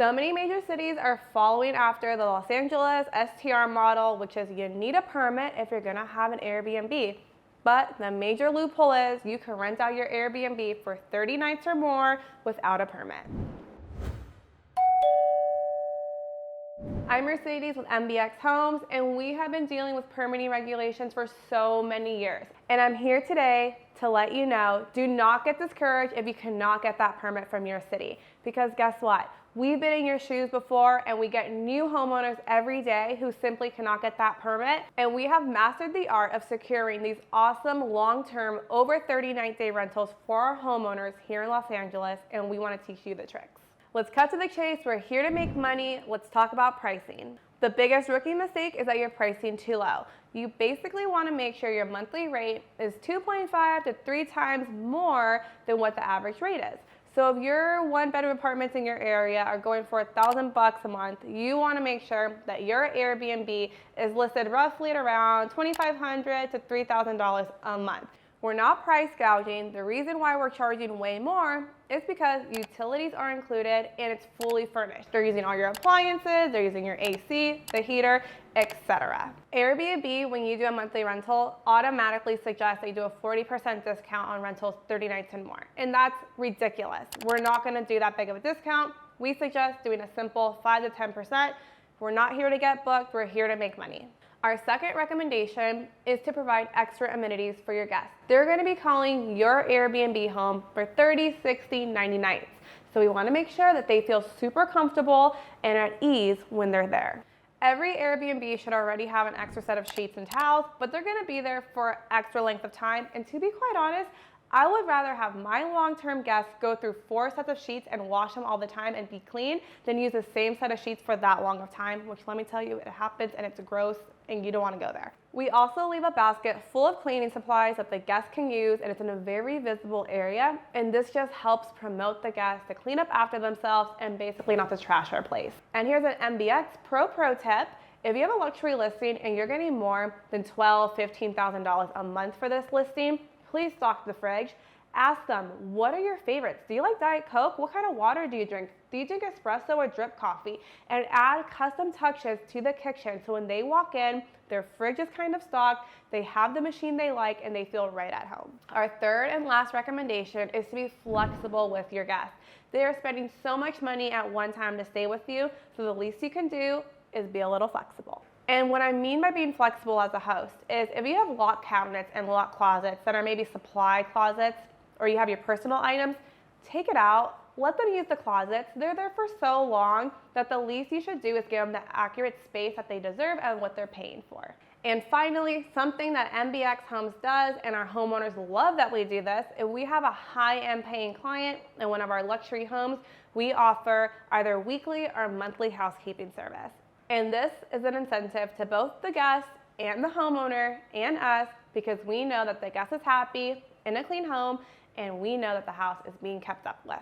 So many major cities are following after the Los Angeles STR model, which is you need a permit if you're gonna have an Airbnb. But the major loophole is you can rent out your Airbnb for 30 nights or more without a permit. I'm Mercedes with MBX Homes, and we have been dealing with permitting regulations for so many years. And I'm here today to let you know, do not get discouraged if you cannot get that permit from your city. Because guess what? We've been in your shoes before, and we get new homeowners every day who simply cannot get that permit. And we have mastered the art of securing these awesome long-term, over 30-night-day rentals for our homeowners here in Los Angeles, and we want to teach you the tricks. Let's cut to the chase. We're here to make money. Let's talk about pricing. The biggest rookie mistake is that you're pricing too low. You basically want to make sure your monthly rate is 2.5 to 3 times more than what the average rate is. So if your one-bedroom apartments in your area are going for $1,000 a month, you want to make sure that your Airbnb is listed roughly at around $2,500 to $3,000 a month. We're not price gouging. The reason why we're charging way more is because utilities are included and it's fully furnished. They're using all your appliances, they're using your AC, the heater, etc. Airbnb, when you do a monthly rental, automatically suggests they do a 40% discount on rentals 30 nights and more. And that's ridiculous. We're not gonna do that big of a discount. We suggest doing a simple 5 to 10%. We're not here to get booked, we're here to make money. Our second recommendation is to provide extra amenities for your guests. They're going to be calling your Airbnb home for 30, 60, 90 nights. So we want to make sure that they feel super comfortable and at ease when they're there. Every Airbnb should already have an extra set of sheets and towels, but they're going to be there for extra length of time. And to be quite honest, I would rather have my long-term guests go through 4 sets of sheets and wash them all the time and be clean than use the same set of sheets for that long of time, which let me tell you, it happens and it's gross and you don't want to go there. We also leave a basket full of cleaning supplies that the guests can use, and it's in a very visible area, and this just helps promote the guests to clean up after themselves and basically not to trash our place. And here's an MBX pro tip. If you have a luxury listing and you're getting more than $12,000, $15,000 a month for this listing, please stock the fridge. Ask them, what are your favorites? Do you like Diet Coke? What kind of water do you drink? Do you drink espresso or drip coffee? And add custom touches to the kitchen so when they walk in, their fridge is kind of stocked, they have the machine they like, and they feel right at home. Our third and last recommendation is to be flexible with your guests. They are spending so much money at one time to stay with you, so the least you can do is be a little flexible. And what I mean by being flexible as a host is if you have locked cabinets and locked closets that are maybe supply closets, or you have your personal items, take it out, let them use the closets. They're there for so long that the least you should do is give them the accurate space that they deserve and what they're paying for. And finally, something that MBX Homes does, and our homeowners love that we do this, if we have a high-end paying client in one of our luxury homes, we offer either weekly or monthly housekeeping service. And this is an incentive to both the guest and the homeowner and us, because we know that the guest is happy in a clean home, and we know that the house is being kept up with.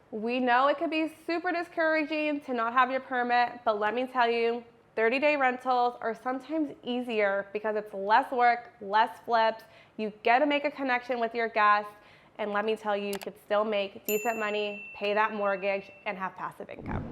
We know it could be super discouraging to not have your permit, but let me tell you, 30-day rentals are sometimes easier because it's less work, less flips. You get to make a connection with your guests, and let me tell you, you could still make decent money, pay that mortgage, and have passive income.